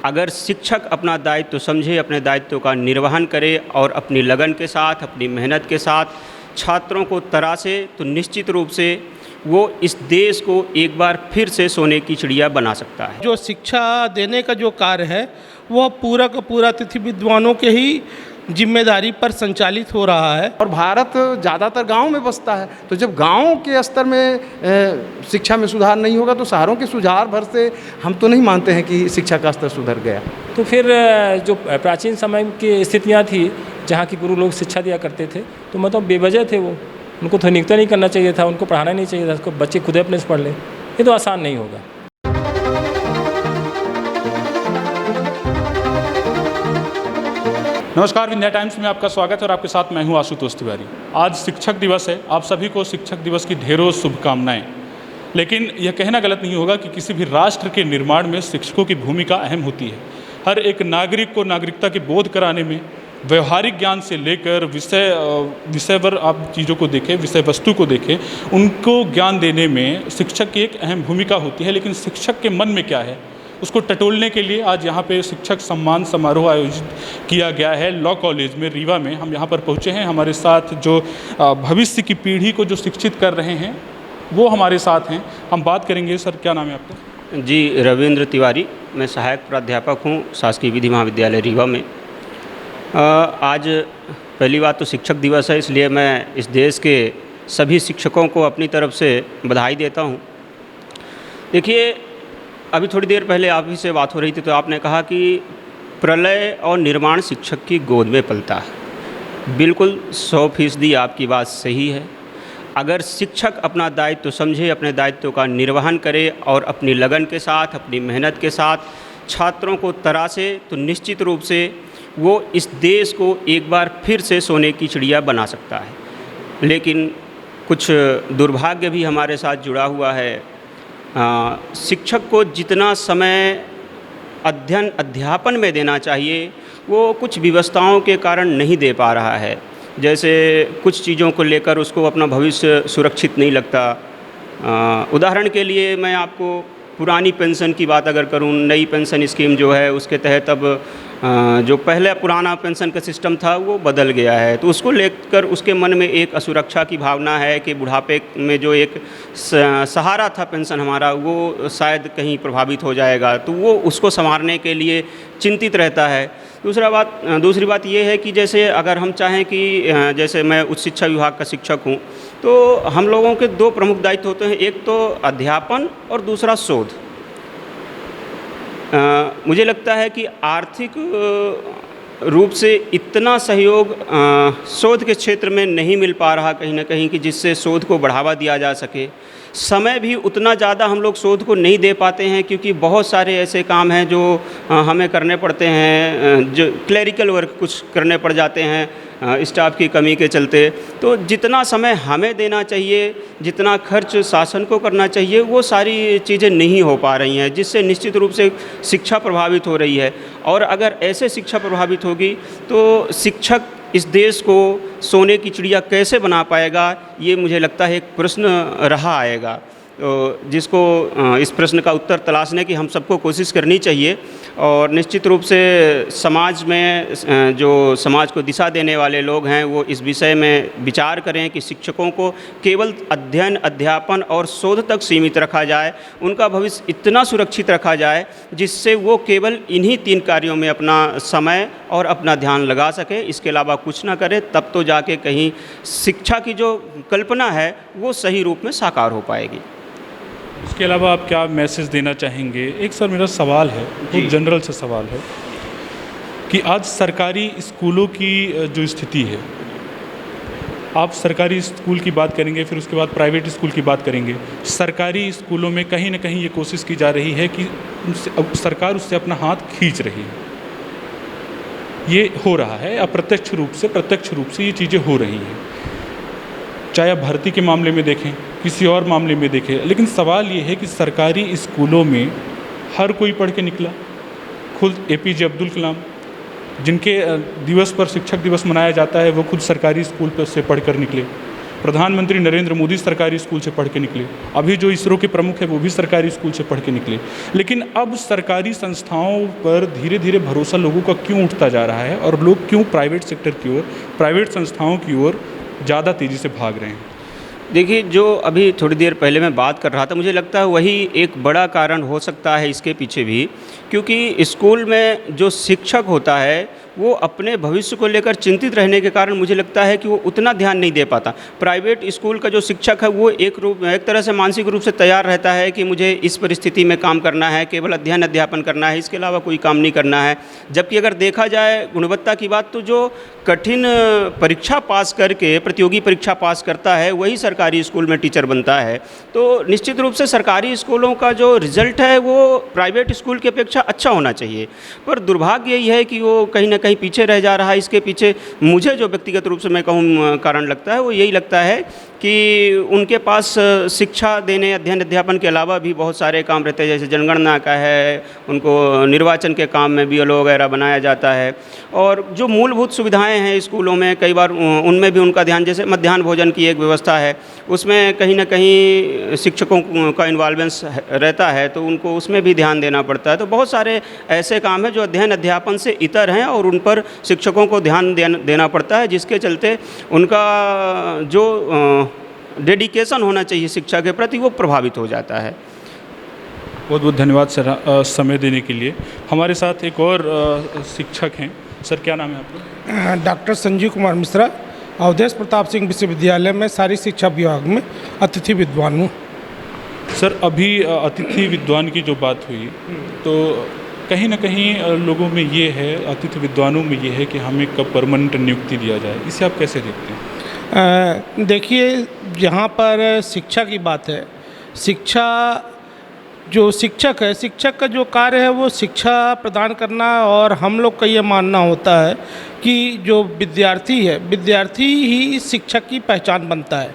अगर शिक्षक अपना दायित्व समझे, अपने दायित्व का निर्वहन करे और अपनी लगन के साथ, अपनी मेहनत के साथ छात्रों को तराशे, तो निश्चित रूप से वो इस देश को एक बार फिर से सोने की चिड़िया बना सकता है। जो शिक्षा देने का जो कार्य है वह पूरा का पूरा अतिथि विद्वानों के ही जिम्मेदारी पर संचालित हो रहा है। और भारत ज़्यादातर गांव में बसता है, तो जब गांव के स्तर में शिक्षा में सुधार नहीं होगा तो शहरों के सुधार भर से हम तो नहीं मानते हैं कि शिक्षा का स्तर सुधर गया। तो फिर जो प्राचीन समय की स्थितियाँ थी जहाँ की गुरु लोग शिक्षा दिया करते थे, तो मतलब बेवजह थे वो, उनको तो नियुक्त नहीं करना चाहिए था, उनको पढ़ाना नहीं चाहिए था, उसको बच्चे खुद अपने से पढ़ लें। ये तो आसान नहीं होगा। नमस्कार, विंध्या टाइम्स में आपका स्वागत है और आपके साथ मैं हूं आशुतोष तिवारी। आज शिक्षक दिवस है, आप सभी को शिक्षक दिवस की ढेरों शुभकामनाएं। लेकिन यह कहना गलत नहीं होगा कि किसी भी राष्ट्र के निर्माण में शिक्षकों की भूमिका अहम होती है। हर एक नागरिक को नागरिकता के बोध कराने में व्यवहारिक ज्ञान से लेकर विषयवर आप चीज़ों को देखें, विषय वस्तु को देखें, उनको ज्ञान देने में शिक्षक की एक अहम भूमिका होती है। लेकिन शिक्षक के मन में क्या है उसको टटोलने के लिए आज यहाँ पे शिक्षक सम्मान समारोह आयोजित किया गया है लॉ कॉलेज में, रीवा में। हम यहाँ पर पहुँचे हैं। हमारे साथ जो भविष्य की पीढ़ी को जो शिक्षित कर रहे हैं वो हमारे साथ हैं। हम बात करेंगे। सर, क्या नाम है आपका? जी, रविंद्र तिवारी। मैं सहायक प्राध्यापक हूँ शासकीय विधि महाविद्यालय रीवा में। आज पहली बात तो शिक्षक दिवस है, इसलिए मैं इस देश के सभी शिक्षकों को अपनी तरफ से बधाई देता हूँ। देखिए, अभी थोड़ी देर पहले आप ही से बात हो रही थी तो आपने कहा कि प्रलय और निर्माण शिक्षक की गोद में पलता है। बिल्कुल 100% आपकी बात सही है। अगर शिक्षक अपना दायित्व समझे, अपने दायित्व का निर्वहन करे और अपनी लगन के साथ, अपनी मेहनत के साथ छात्रों को तराशे, तो निश्चित रूप से वो इस देश को एक बार फिर से सोने की चिड़िया बना सकता है। लेकिन कुछ दुर्भाग्य भी हमारे साथ जुड़ा हुआ है। शिक्षक को जितना समय अध्यापन में देना चाहिए वो कुछ व्यवस्थाओं के कारण नहीं दे पा रहा है। जैसे कुछ चीज़ों को लेकर उसको अपना भविष्य सुरक्षित नहीं लगता। उदाहरण के लिए मैं आपको पुरानी पेंशन की बात अगर करूं, नई पेंशन स्कीम जो है उसके तहत अब जो पहले पुराना पेंशन का सिस्टम था वो बदल गया है, तो उसको लेकर उसके मन में एक असुरक्षा की भावना है कि बुढ़ापे में जो एक सहारा था पेंशन हमारा, वो शायद कहीं प्रभावित हो जाएगा, तो वो उसको संवारने के लिए चिंतित रहता है। दूसरी बात ये है कि जैसे अगर हम चाहें कि जैसे मैं उच्च शिक्षा विभाग का शिक्षक हूँ, तो हम लोगों के दो प्रमुख दायित्व होते हैं, एक तो अध्यापन और दूसरा शोध। मुझे लगता है कि आर्थिक रूप से इतना सहयोग शोध के क्षेत्र में नहीं मिल पा रहा कहीं ना कहीं कि जिससे शोध को बढ़ावा दिया जा सके। समय भी उतना ज़्यादा हम लोग शोध को नहीं दे पाते हैं क्योंकि बहुत सारे ऐसे काम हैं जो हमें करने पड़ते हैं, जो क्लरिकल वर्क कुछ करने पड़ जाते हैं स्टाफ की कमी के चलते। तो जितना समय हमें देना चाहिए, जितना खर्च शासन को करना चाहिए, वो सारी चीज़ें नहीं हो पा रही हैं, जिससे निश्चित रूप से शिक्षा प्रभावित हो रही है। और अगर ऐसे शिक्षा प्रभावित होगी तो शिक्षक इस देश को सोने की चिड़िया कैसे बना पाएगा, ये मुझे लगता है एक प्रश्न रहा आएगा। तो जिसको इस प्रश्न का उत्तर तलाशने की हम सबको कोशिश करनी चाहिए। और निश्चित रूप से समाज में जो समाज को दिशा देने वाले लोग हैं वो इस विषय में विचार करें कि शिक्षकों को केवल अध्ययन, अध्यापन और शोध तक सीमित रखा जाए, उनका भविष्य इतना सुरक्षित रखा जाए जिससे वो केवल इन्हीं 3 कार्यों में अपना समय और अपना ध्यान लगा सके, इसके अलावा कुछ ना करे। तब तो जाके कहीं शिक्षा की जो कल्पना है वो सही रूप में साकार हो पाएगी। इसके अलावा आप क्या मैसेज देना चाहेंगे? एक सर मेरा सवाल है, बहुत जनरल से सवाल है कि आज सरकारी स्कूलों की जो स्थिति है, आप सरकारी स्कूल की बात करेंगे, फिर उसके बाद प्राइवेट स्कूल की बात करेंगे। सरकारी स्कूलों में कहीं ना कहीं ये कोशिश की जा रही है कि सरकार उससे अपना हाथ खींच रही है। ये हो रहा है अप्रत्यक्ष रूप से, प्रत्यक्ष रूप से ये चीज़ें हो रही हैं, चाहे आप भर्ती के मामले में देखें, किसी और मामले में देखें। लेकिन सवाल ये है कि सरकारी स्कूलों में हर कोई पढ़ के निकला। खुद APJ अब्दुल कलाम, जिनके दिवस पर शिक्षक दिवस मनाया जाता है, वो खुद सरकारी स्कूल पर से पढ़ कर निकले। प्रधानमंत्री नरेंद्र मोदी सरकारी स्कूल से पढ़ के निकले, अभी जो इसरो के प्रमुख हैं वो भी सरकारी स्कूल से पढ़ के निकले। लेकिन अब सरकारी संस्थाओं पर धीरे धीरे भरोसा लोगों का क्यों उठता जा रहा है और लोग क्यों प्राइवेट सेक्टर की ओर, प्राइवेट संस्थाओं की ओर ज़्यादा तेज़ी से भाग रहे हैं? देखिए, जो अभी थोड़ी देर पहले मैं बात कर रहा था, मुझे लगता है वही एक बड़ा कारण हो सकता है इसके पीछे भी, क्योंकि स्कूल में जो शिक्षक होता है वो अपने भविष्य को लेकर चिंतित रहने के कारण मुझे लगता है कि वो उतना ध्यान नहीं दे पाता। प्राइवेट स्कूल का जो शिक्षक है वो एक तरह से मानसिक रूप से तैयार रहता है कि मुझे इस परिस्थिति में काम करना है, केवल अध्ययन अध्यापन करना है, इसके अलावा कोई काम नहीं करना है। जबकि अगर देखा जाए गुणवत्ता की बात, तो जो कठिन परीक्षा पास करके, प्रतियोगी परीक्षा पास करता है, वही सरकारी स्कूल में टीचर बनता है। तो निश्चित रूप से सरकारी स्कूलों का जो रिज़ल्ट है वो प्राइवेट स्कूल की अपेक्षा अच्छा होना चाहिए, पर दुर्भाग्य यही है कि वो कहीं ना कहीं पीछे रह जा रहा है। इसके पीछे मुझे जो व्यक्तिगत रूप से मैं कहूँ कारण लगता है, वो यही लगता है कि उनके पास शिक्षा देने, अध्ययन अध्यापन के अलावा भी बहुत सारे काम रहते हैं, जैसे जनगणना का है, उनको निर्वाचन के काम में BLO वगैरह बनाया जाता है, और जो मूलभूत सुविधाएं हैं स्कूलों में कई बार उनमें भी उनका ध्यान, जैसे मध्याह्न भोजन की एक व्यवस्था है, उसमें कहीं ना कहीं शिक्षकों का इन्वॉल्वेंस रहता है, तो उनको उसमें भी ध्यान देना पड़ता है। तो बहुत सारे ऐसे काम हैं जो अध्ययन अध्यापन से इतर हैं और उन पर शिक्षकों को ध्यान देना पड़ता है, जिसके चलते उनका जो डेडिकेशन होना चाहिए शिक्षा के प्रति वो प्रभावित हो जाता है। बहुत बहुत धन्यवाद सर समय देने के लिए। हमारे साथ एक और शिक्षक हैं। सर, क्या नाम है आपका? डॉक्टर संजीव कुमार मिश्रा, अवधेश प्रताप सिंह विश्वविद्यालय में शारीरिक शिक्षा विभाग में अतिथि विद्वान हूँ। सर, अभी अतिथि विद्वान की जो बात हुई, तो कहीं ना कहीं लोगों में ये है, अतिथि विद्वानों में ये है कि हमें कब परमानेंट नियुक्ति दिया जाए, इसे आप कैसे देखते हैं? देखिए, जहाँ पर शिक्षा की बात है, शिक्षा जो शिक्षक है, शिक्षक का जो कार्य है वो शिक्षा प्रदान करना, और हम लोग का ये मानना होता है कि जो विद्यार्थी है, विद्यार्थी ही शिक्षक की पहचान बनता है,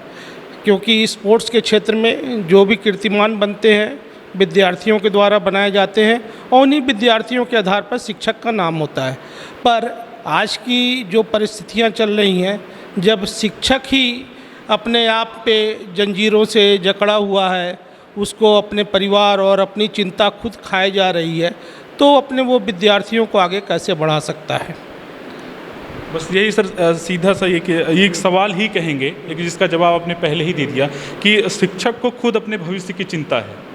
क्योंकि स्पोर्ट्स के क्षेत्र में जो भी कीर्तिमान बनते हैं विद्यार्थियों के द्वारा बनाए जाते हैं, और उन्हीं विद्यार्थियों के आधार पर शिक्षक का नाम होता है। पर आज की जो परिस्थितियाँ चल रही हैं, जब शिक्षक ही अपने आप पे जंजीरों से जकड़ा हुआ है, उसको अपने परिवार और अपनी चिंता खुद खाए जा रही है, तो अपने वो विद्यार्थियों को आगे कैसे बढ़ा सकता है? बस यही सर, सीधा सा ये एक सवाल ही कहेंगे, लेकिन जिसका जवाब आपने पहले ही दे दिया कि शिक्षक को खुद अपने भविष्य की चिंता है,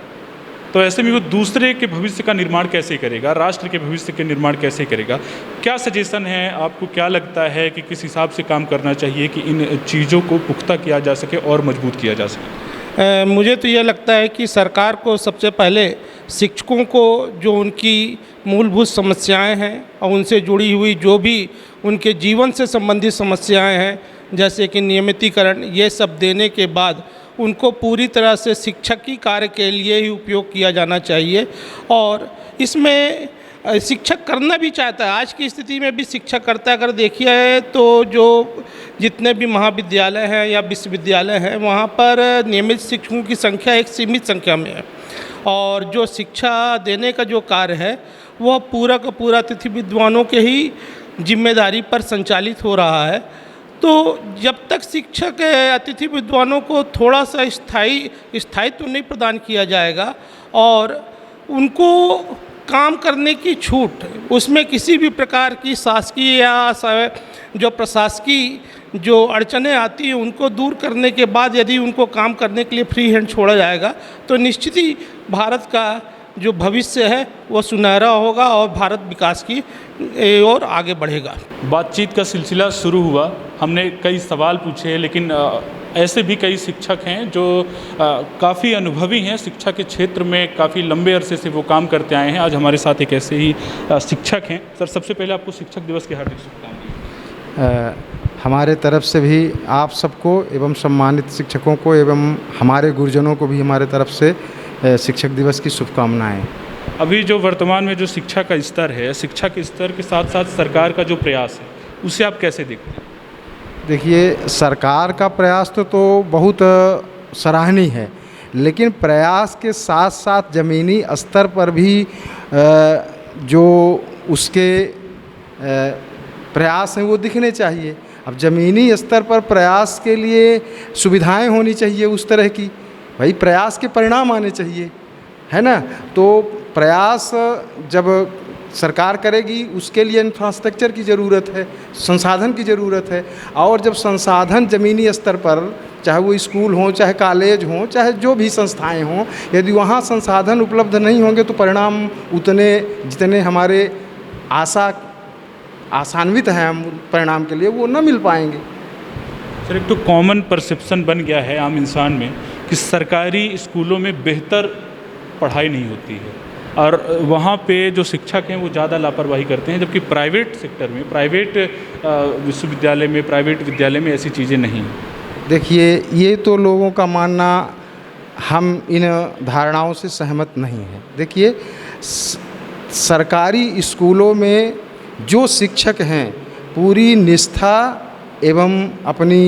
तो ऐसे में वो दूसरे के भविष्य का निर्माण कैसे करेगा, राष्ट्र के भविष्य के निर्माण कैसे करेगा? क्या सजेशन है आपको? क्या लगता है कि किस हिसाब से काम करना चाहिए कि इन चीज़ों को पुख्ता किया जा सके और मजबूत किया जा सके? मुझे तो यह लगता है कि सरकार को सबसे पहले शिक्षकों को जो उनकी मूलभूत समस्याएं हैं और उनसे जुड़ी हुई जो भी उनके जीवन से संबंधित समस्याएं हैं, जैसे कि नियमितीकरण, ये सब देने के बाद उनको पूरी तरह से शिक्षक कार्य के लिए ही उपयोग किया जाना चाहिए। और इसमें शिक्षक करना भी चाहता है, आज की स्थिति में भी शिक्षक करता है। अगर देखिए तो जो जितने भी महाविद्यालय हैं या विश्वविद्यालय हैं, वहाँ पर नियमित शिक्षकों की संख्या एक सीमित संख्या में है, और जो शिक्षा देने का जो कार्य है वह पूरा का पूरा अतिथि विद्वानों के ही जिम्मेदारी पर संचालित हो रहा है। तो जब तक शिक्षक अतिथि विद्वानों को थोड़ा सा स्थायित्व नहीं प्रदान किया जाएगा और उनको काम करने की छूट, उसमें किसी भी प्रकार की शासकीय या जो प्रशासकीय जो अड़चनें आती हैं उनको दूर करने के बाद यदि उनको काम करने के लिए फ्री हैंड छोड़ा जाएगा, तो निश्चित ही भारत का जो भविष्य है वो सुनहरा होगा और भारत विकास की ओर आगे बढ़ेगा। बातचीत का सिलसिला शुरू हुआ, हमने कई सवाल पूछे, लेकिन ऐसे भी कई शिक्षक हैं जो काफ़ी अनुभवी हैं शिक्षा के क्षेत्र में, काफ़ी लंबे अरसे से वो काम करते आए हैं। आज हमारे साथ एक ऐसे ही शिक्षक हैं। सर, सबसे पहले आपको शिक्षक दिवस की हार्दिक शुभकामनाएं। हमारे तरफ से भी आप सबको एवं सम्मानित शिक्षकों को एवं हमारे गुरुजनों को भी हमारे तरफ से शिक्षक दिवस की शुभकामनाएं। अभी जो वर्तमान में जो शिक्षा का स्तर है, शिक्षा के स्तर के साथ साथ सरकार का जो प्रयास है, उसे आप कैसे देखते हैं? देखिए, सरकार का प्रयास तो बहुत सराहनीय है, लेकिन प्रयास के साथ साथ ज़मीनी स्तर पर भी जो उसके प्रयास हैं वो दिखने चाहिए। अब ज़मीनी स्तर पर प्रयास के लिए सुविधाएं होनी चाहिए उस तरह की, भाई प्रयास के परिणाम आने चाहिए, है ना। तो प्रयास जब सरकार करेगी उसके लिए इंफ्रास्ट्रक्चर की ज़रूरत है, संसाधन की ज़रूरत है। और जब संसाधन ज़मीनी स्तर पर, चाहे वो स्कूल हों, चाहे कॉलेज हों, चाहे जो भी संस्थाएं हों, यदि वहाँ संसाधन उपलब्ध नहीं होंगे तो परिणाम उतने जितने हमारे आशान्वित हैं हम परिणाम के लिए, वो न मिल पाएंगे। सर, एक तो कॉमन परसेप्शन बन गया है आम इंसान में कि सरकारी स्कूलों में बेहतर पढ़ाई नहीं होती है और वहाँ पे जो शिक्षक हैं वो ज़्यादा लापरवाही करते हैं, जबकि प्राइवेट सेक्टर में, प्राइवेट विश्वविद्यालय में, प्राइवेट विद्यालय में ऐसी चीज़ें नहीं हैं। देखिए, ये तो लोगों का मानना, हम इन धारणाओं से सहमत नहीं हैं। देखिए, सरकारी स्कूलों में जो शिक्षक हैं पूरी निष्ठा एवं अपनी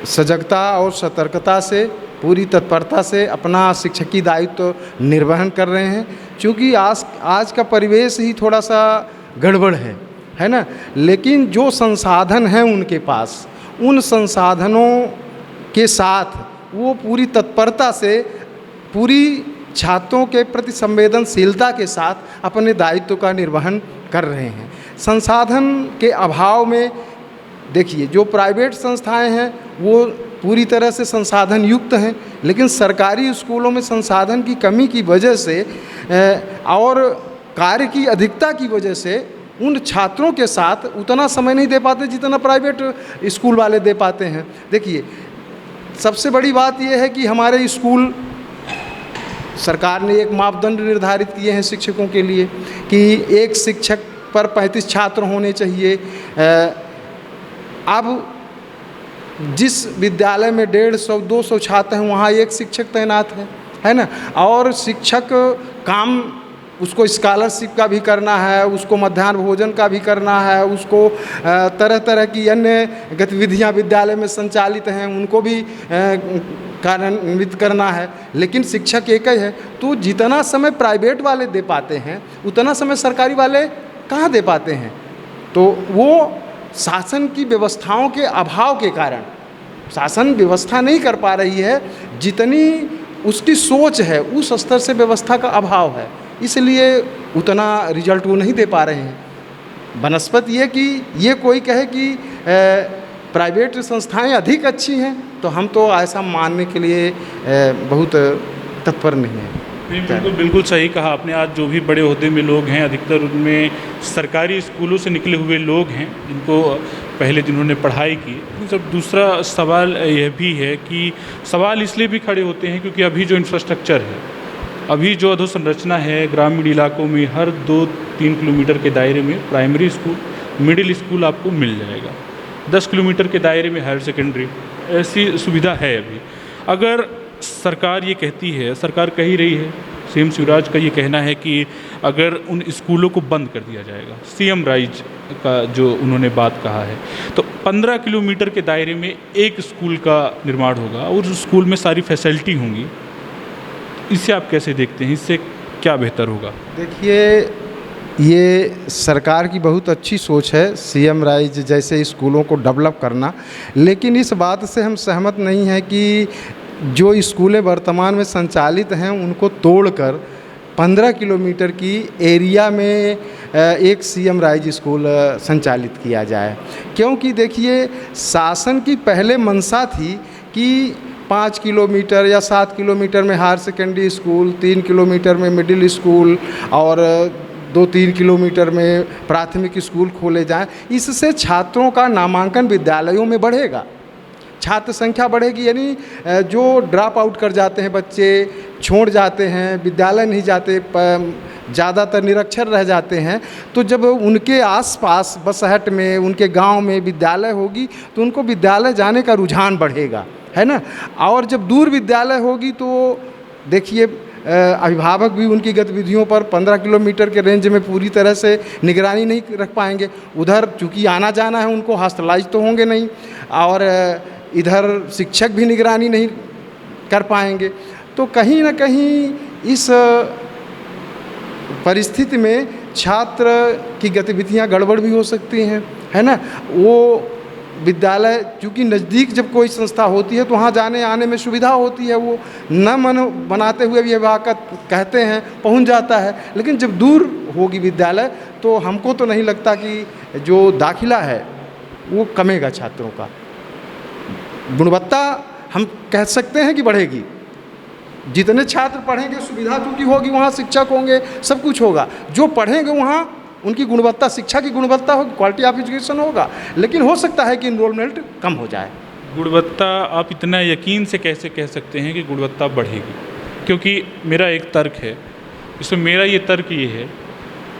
सजगता और सतर्कता से, पूरी तत्परता से अपना शिक्षकी दायित्व निर्वहन कर रहे हैं। क्योंकि आज का परिवेश ही थोड़ा सा गड़बड़ है ना। लेकिन जो संसाधन हैं उनके पास, उन संसाधनों के साथ वो पूरी तत्परता से, पूरी छात्रों के प्रति संवेदनशीलता के साथ अपने दायित्व का निर्वहन कर रहे हैं। संसाधन के अभाव में देखिए, जो प्राइवेट संस्थाएं हैं वो पूरी तरह से संसाधन युक्त हैं, लेकिन सरकारी स्कूलों में संसाधन की कमी की वजह से और कार्य की अधिकता की वजह से उन छात्रों के साथ उतना समय नहीं दे पाते जितना प्राइवेट स्कूल वाले दे पाते हैं। देखिए, सबसे बड़ी बात यह है कि हमारे स्कूल, सरकार ने एक मापदंड निर्धारित किए हैं शिक्षकों के लिए कि एक शिक्षक पर 35 छात्र होने चाहिए। अब जिस विद्यालय में 150-200 छात्र हैं वहाँ एक शिक्षक तैनात है ना। और शिक्षक काम, उसको स्कॉलरशिप का भी करना है, उसको मध्याह्न भोजन का भी करना है, उसको तरह तरह की अन्य गतिविधियाँ विद्यालय में संचालित हैं उनको भी कार्यान्वित करना है। लेकिन शिक्षक एक ही है, तो जितना समय प्राइवेट वाले दे पाते हैं उतना समय सरकारी वाले कहाँ दे पाते हैं। तो वो शासन की व्यवस्थाओं के अभाव के कारण, शासन व्यवस्था नहीं कर पा रही है जितनी उसकी सोच है, उस स्तर से व्यवस्था का अभाव है, इसलिए उतना रिजल्ट वो नहीं दे पा रहे हैं। बनस्पत ये कि ये कोई कहे कि प्राइवेट संस्थाएं अधिक अच्छी हैं, तो हम तो ऐसा मानने के लिए बहुत तत्पर नहीं हैं। बिल्कुल सही कहा आपने। आज जो भी बड़े ओहदे में लोग हैं अधिकतर उनमें सरकारी स्कूलों से निकले हुए लोग हैं, जिनको पहले जिन्होंने पढ़ाई की। सब दूसरा सवाल यह भी है कि सवाल इसलिए भी खड़े होते हैं क्योंकि अभी जो इंफ्रास्ट्रक्चर है, अभी जो अधोसंरचना है ग्रामीण इलाकों में, हर 2-3 किलोमीटर के दायरे में प्राइमरी स्कूल, मिडिल स्कूल आपको मिल जाएगा। 10 किलोमीटर के दायरे में हायर सेकेंडरी, ऐसी सुविधा है अभी। अगर सरकार ये कहती है, सरकार कह ही रही है, सीएम शिवराज का ये कहना है कि अगर उन स्कूलों को बंद कर दिया जाएगा, सीएम राइज का जो उन्होंने बात कहा है, तो 15 किलोमीटर के दायरे में एक स्कूल का निर्माण होगा और उस स्कूल में सारी फैसिलिटी होंगी। इसे आप कैसे देखते हैं, इससे क्या बेहतर होगा? देखिए, ये सरकार की बहुत अच्छी सोच है, सीएम राइज जैसे स्कूलों को डेवलप करना, लेकिन इस बात से हम सहमत नहीं हैं कि जो स्कूलें वर्तमान में संचालित हैं उनको तोड़कर 15 किलोमीटर की एरिया में एक सीएम राइज स्कूल संचालित किया जाए। क्योंकि देखिए, शासन की पहले मंशा थी कि 5 किलोमीटर या 7 किलोमीटर में हायर सेकेंडरी स्कूल, 3 किलोमीटर में मिडिल स्कूल और 2-3 किलोमीटर में प्राथमिक स्कूल खोले जाएं। इससे छात्रों का नामांकन विद्यालयों में बढ़ेगा, छात्र संख्या बढ़ेगी। यानी जो ड्रॉप आउट कर जाते हैं बच्चे, छोड़ जाते हैं, विद्यालय नहीं जाते, ज़्यादातर निरक्षर रह जाते हैं, तो जब उनके आसपास बसहट में, उनके गांव में विद्यालय होगी तो उनको विद्यालय जाने का रुझान बढ़ेगा, है ना। और जब दूर विद्यालय होगी तो देखिए, अभिभावक भी उनकी गतिविधियों पर 15 किलोमीटर के रेंज में पूरी तरह से निगरानी नहीं रख पाएंगे। उधर चूँकि आना जाना है उनको, हॉस्टलाइज तो होंगे नहीं, और इधर शिक्षक भी निगरानी नहीं कर पाएंगे। तो कहीं ना कहीं इस परिस्थिति में छात्र की गतिविधियां गड़बड़ भी हो सकती हैं, है ना। वो विद्यालय चूँकि नज़दीक जब कोई संस्था होती है तो वहाँ जाने आने में सुविधा होती है, वो न मन बनाते हुए भी अभिभावक कहते हैं पहुँच जाता है। लेकिन जब दूर होगी विद्यालय तो हमको तो नहीं लगता कि जो दाखिला है वो कमेगा, छात्रों का गुणवत्ता हम कह सकते हैं कि बढ़ेगी। जितने छात्र पढ़ेंगे सुविधा क्योंकि होगी, वहाँ शिक्षक होंगे, सब कुछ होगा। जो पढ़ेंगे वहाँ उनकी गुणवत्ता, शिक्षा की गुणवत्ता होगी, क्वालिटी ऑफ एजुकेशन होगा। लेकिन हो सकता है कि इनरोलमेंट कम हो जाए। गुणवत्ता आप इतना यकीन से कैसे कह सकते हैं कि गुणवत्ता बढ़ेगी? क्योंकि मेरा एक तर्क है, इसमें मेरा ये तर्क ये है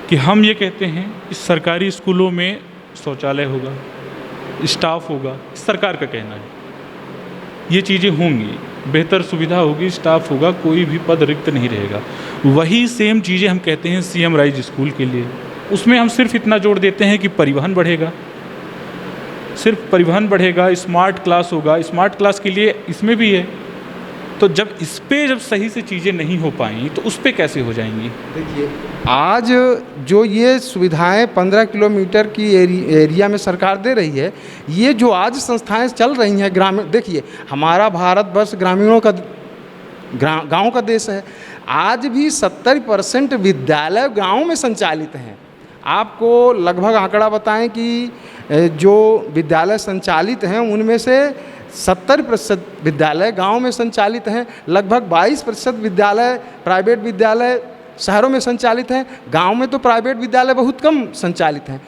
कि हम ये कहते हैं कि सरकारी स्कूलों में शौचालय होगा, स्टाफ होगा, सरकार का कहना है, ये चीज़ें होंगी, बेहतर सुविधा होगी, स्टाफ होगा, कोई भी पद रिक्त नहीं रहेगा। वही सेम चीज़ें हम कहते हैं सीएम राइज स्कूल के लिए। उसमें हम सिर्फ इतना जोड़ देते हैं कि परिवहन बढ़ेगा, सिर्फ परिवहन बढ़ेगा, स्मार्ट क्लास होगा। स्मार्ट क्लास के लिए इसमें भी है, तो जब इस पे जब सही से चीज़ें नहीं हो पाएंगी तो उस पे कैसे हो जाएंगी? देखिए, आज जो ये सुविधाएं 15 किलोमीटर की एरिया में सरकार दे रही है, ये जो आज संस्थाएं चल रही हैं ग्रामीण, देखिए हमारा भारतवर्ष ग्रामीणों का गांव का देश है। आज भी 70% विद्यालय गांव में संचालित हैं। आपको लगभग आंकड़ा बताएं कि जो विद्यालय संचालित हैं उनमें से 70% विद्यालय गांव में संचालित हैं। लगभग 22% विद्यालय प्राइवेट विद्यालय शहरों में संचालित हैं। गांव में तो प्राइवेट विद्यालय बहुत कम संचालित हैं।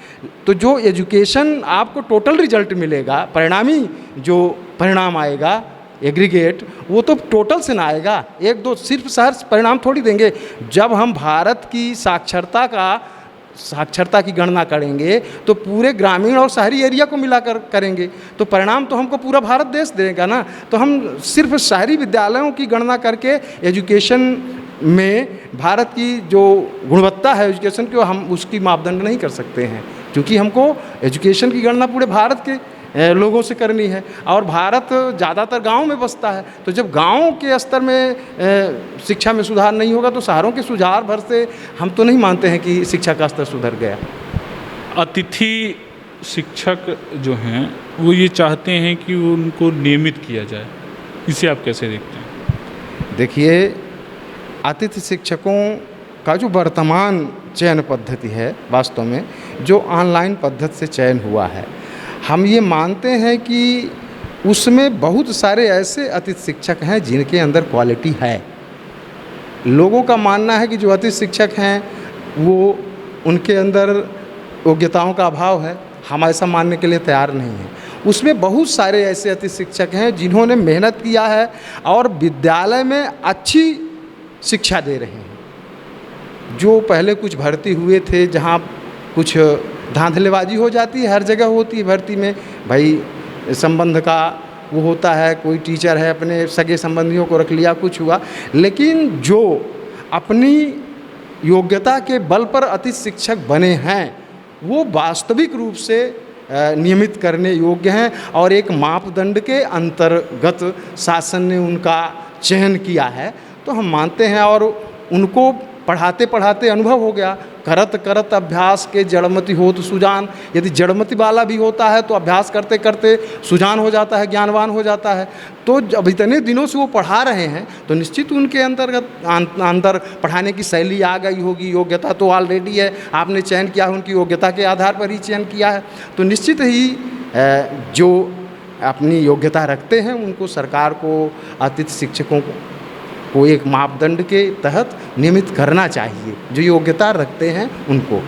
तो जो एजुकेशन आपको टोटल रिजल्ट मिलेगा, परिणामी जो परिणाम आएगा एग्रीगेट, वो तो टोटल से ना आएगा। एक दो सिर्फ शहर परिणाम थोड़ी देंगे। जब हम भारत की साक्षरता की गणना करेंगे तो पूरे ग्रामीण और शहरी एरिया को मिलाकर करेंगे, तो परिणाम तो हमको पूरा भारत देश देगा ना। तो हम सिर्फ शहरी विद्यालयों की गणना करके एजुकेशन में भारत की जो गुणवत्ता है एजुकेशन की, हम उसकी मापदंड नहीं कर सकते हैं, क्योंकि हमको एजुकेशन की गणना पूरे भारत के लोगों से करनी है। और भारत ज़्यादातर गांव में बसता है, तो जब गांव के स्तर में शिक्षा में सुधार नहीं होगा तो शहरों के सुधार भर से हम तो नहीं मानते हैं कि शिक्षा का स्तर सुधर गया। अतिथि शिक्षक जो हैं वो ये चाहते हैं कि उनको नियमित किया जाए, इसे आप कैसे देखते हैं? देखिए, अतिथि शिक्षकों का जो वर्तमान चयन पद्धति है, वास्तव में जो ऑनलाइन पद्धति से चयन हुआ है, हम ये मानते हैं कि उसमें बहुत सारे ऐसे अतिथि शिक्षक हैं जिनके अंदर क्वालिटी है। लोगों का मानना है कि जो अतिथि शिक्षक हैं वो उनके अंदर योग्यताओं का अभाव है। हम ऐसा मानने के लिए तैयार नहीं हैं। उसमें बहुत सारे ऐसे अतिथि शिक्षक हैं जिन्होंने मेहनत किया है और विद्यालय में अच्छी शिक्षा दे रहे हैं। जो पहले कुछ भर्ती हुए थे जहाँ कुछ धांधलेबाजी हो जाती है, हर जगह होती है भर्ती में, भाई संबंध का वो होता है, कोई टीचर है अपने सगे संबंधियों को रख लिया, कुछ हुआ। लेकिन जो अपनी योग्यता के बल पर अतिथि शिक्षक बने हैं वो वास्तविक रूप से नियमित करने योग्य हैं और एक मापदंड के अंतर्गत शासन ने उनका चयन किया है। तो हम मानते हैं और उनको पढ़ाते पढ़ाते अनुभव हो गया। करत करत अभ्यास के जड़मति होत सुजान। यदि जड़मति वाला भी होता है तो अभ्यास करते करते सुजान हो जाता है, ज्ञानवान हो जाता है। तो जब इतने दिनों से वो पढ़ा रहे हैं तो निश्चित उनके अंदर पढ़ाने की शैली आ गई होगी। योग्यता तो ऑलरेडी है, आपने चयन किया है, उनकी योग्यता के आधार पर ही चयन किया है। तो निश्चित ही जो अपनी योग्यता रखते हैं उनको सरकार को अतिथि शिक्षकों को एक मापदंड के तहत नियमित करना चाहिए, जो योग्यता रखते हैं उनको।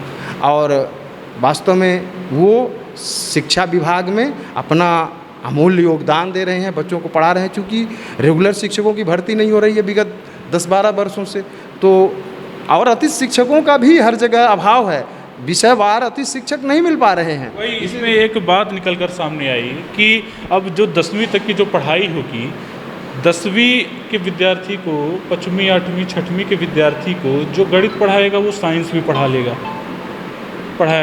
और वास्तव में वो शिक्षा विभाग में अपना अमूल्य योगदान दे रहे हैं, बच्चों को पढ़ा रहे हैं। चूँकि रेगुलर शिक्षकों की भर्ती नहीं हो रही है विगत 10-12 वर्षों से, तो और अतिथि शिक्षकों का भी हर जगह अभाव है। विषयवार अतिथि शिक्षक नहीं मिल पा रहे हैं। वही इसमें एक बात निकल कर सामने आई कि अब जो 10वीं तक की जो पढ़ाई होगी, 10वीं के विद्यार्थी को 5वीं 8वीं 6वीं के विद्यार्थी को जो गणित पढ़ाएगा वो साइंस भी पढ़ाया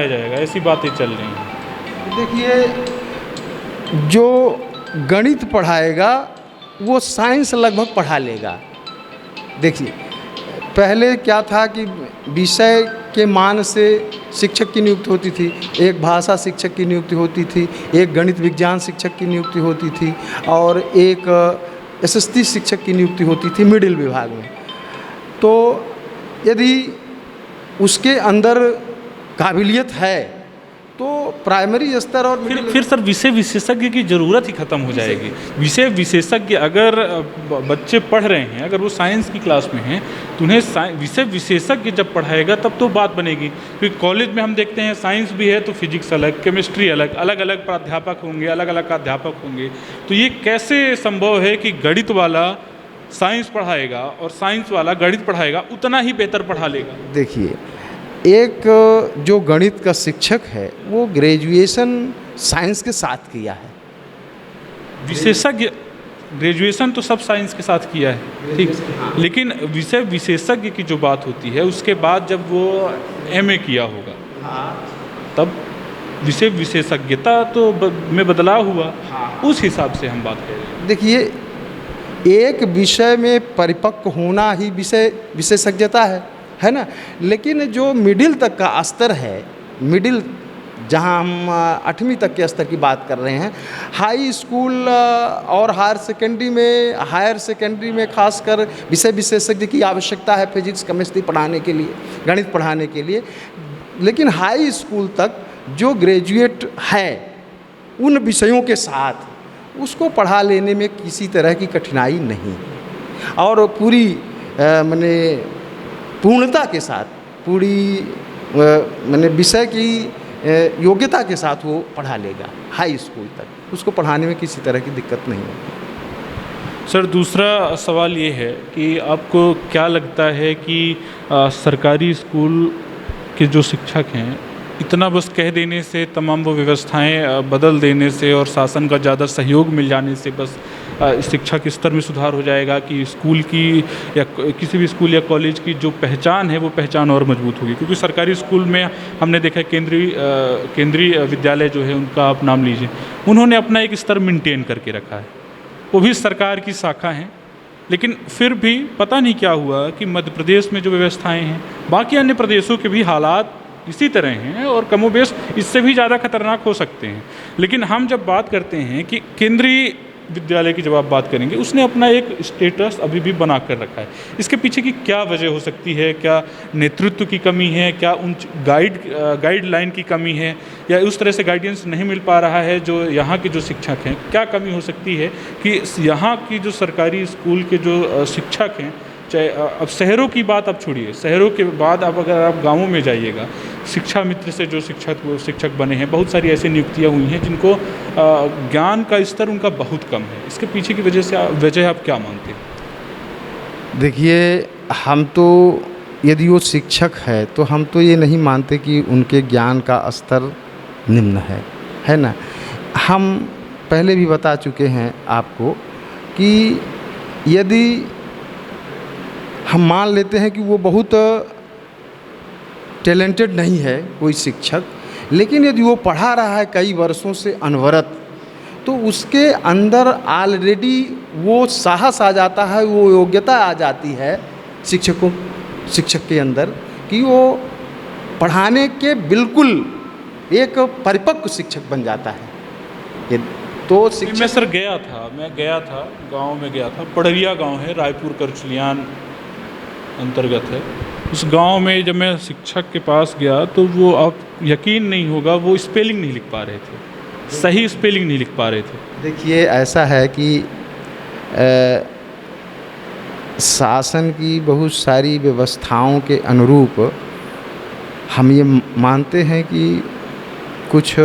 जाएगा, ऐसी बातें चल रही हैं। देखिए, जो गणित पढ़ाएगा वो साइंस लगभग पढ़ा लेगा। देखिए, पहले क्या था कि विषय के मान से शिक्षक की नियुक्ति होती थी, एक भाषा शिक्षक की नियुक्ति होती थी, एक गणित विज्ञान शिक्षक की नियुक्ति होती थी और एक एसएसटी शिक्षक की नियुक्ति होती थी मिडिल विभाग में। तो यदि उसके अंदर काबिलियत है तो प्राइमरी स्तर और फिर सर विषय विशेषज्ञ की ज़रूरत ही ख़त्म हो जाएगी। विषय विशेषज्ञ अगर बच्चे पढ़ रहे हैं, अगर वो साइंस की क्लास में हैं तो उन्हें विषय विशेषज्ञ जब पढ़ाएगा तब तो बात बनेगी। क्योंकि कॉलेज में हम देखते हैं साइंस भी है तो फिजिक्स अलग, केमिस्ट्री अलग, अलग अलग प्राध्यापक होंगे, अलग अलग अध्यापक होंगे। तो ये कैसे संभव है कि गणित वाला साइंस पढ़ाएगा और साइंस वाला गणित पढ़ाएगा उतना ही बेहतर पढ़ा लेगा? देखिए, एक जो गणित का शिक्षक है वो ग्रेजुएशन साइंस के साथ किया है। विशेषज्ञ ग्रेजुएशन तो सब साइंस के साथ किया है, ठीक, लेकिन विषय विशेषज्ञ की जो बात होती है उसके बाद जब वो एमए किया होगा तब विषय विशेषज्ञता तो में बदलाव हुआ, उस हिसाब से हम बात कर रहे हैं। देखिए, एक विषय में परिपक्व होना ही विषय विशेषज्ञता है ना। लेकिन जो मिडिल तक का स्तर है, मिडिल जहां हम 8वीं तक के स्तर की बात कर रहे हैं, हाई स्कूल और हायर सेकेंडरी में खासकर विषय विशेषज्ञ की आवश्यकता है फिजिक्स केमिस्ट्री पढ़ाने के लिए, गणित पढ़ाने के लिए। लेकिन हाई स्कूल तक जो ग्रेजुएट है उन विषयों के साथ उसको पढ़ा लेने में किसी तरह की कठिनाई नहीं और पूरी माने पूर्णता के साथ, पूरी माने विषय की योग्यता के साथ वो पढ़ा लेगा हाई स्कूल तक, उसको पढ़ाने में किसी तरह की दिक्कत नहीं है। सर दूसरा सवाल ये है कि आपको क्या लगता है कि सरकारी स्कूल के जो शिक्षक हैं इतना बस कह देने से, तमाम वो व्यवस्थाएं बदल देने से और शासन का ज़्यादा सहयोग मिल जाने से बस शिक्षा के स्तर में सुधार हो जाएगा कि स्कूल की या किसी भी स्कूल या कॉलेज की जो पहचान है वो पहचान और मजबूत होगी? क्योंकि सरकारी स्कूल में हमने देखा केंद्रीय विद्यालय जो है उनका आप नाम लीजिए, उन्होंने अपना एक स्तर मेंटेन करके रखा है, वो भी सरकार की शाखा हैं, लेकिन फिर भी पता नहीं क्या हुआ कि मध्य प्रदेश में जो व्यवस्थाएँ हैं, बाकी अन्य प्रदेशों के भी हालात इसी तरह हैं और कमोबेश इससे भी ज़्यादा खतरनाक हो सकते हैं। लेकिन हम जब बात करते हैं कि केंद्रीय विद्यालय की जब आप बात करेंगे, उसने अपना एक स्टेटस अभी भी बना कर रखा है। इसके पीछे की क्या वजह हो सकती है? क्या नेतृत्व की कमी है? क्या उन गाइडलाइन की कमी है? या उस तरह से गाइडेंस नहीं मिल पा रहा है जो यहाँ के जो शिक्षक हैं? क्या कमी हो सकती है कि यहाँ की जो सरकारी स्कूल के जो शिक्षक हैं, चाहे अब शहरों की बात आप छोड़िए, शहरों के बाद अब अगर आप गाँवों में जाइएगा, शिक्षा मित्र से जो शिक्षक बने हैं, बहुत सारी ऐसी नियुक्तियां हुई हैं जिनको ज्ञान का स्तर उनका बहुत कम है। इसके पीछे की वजह आप क्या मानते हैं? देखिए, हम तो यदि वो शिक्षक है तो हम तो ये नहीं मानते कि उनके ज्ञान का स्तर निम्न है ना। हम पहले भी बता चुके हैं आपको कि यदि हम मान लेते हैं कि वो बहुत टैलेंटेड नहीं है कोई शिक्षक, लेकिन यदि वो पढ़ा रहा है कई वर्षों से अनवरत, तो उसके अंदर ऑलरेडी वो साहस आ जाता है, वो योग्यता आ जाती है शिक्षक के अंदर कि वो पढ़ाने के बिल्कुल एक परिपक्व शिक्षक बन जाता है। ये तो शिक्षक मैं गया था गांव में गया था, पड़रिया गांव है, रायपुर करचलियान अंतर्गत है। उस गांव में जब मैं शिक्षक के पास गया तो वो, आप यकीन नहीं होगा, वो स्पेलिंग नहीं लिख पा रहे थे, सही स्पेलिंग नहीं लिख पा रहे थे। देखिए, ऐसा है कि शासन की बहुत सारी व्यवस्थाओं के अनुरूप हम ये मानते हैं कि कुछ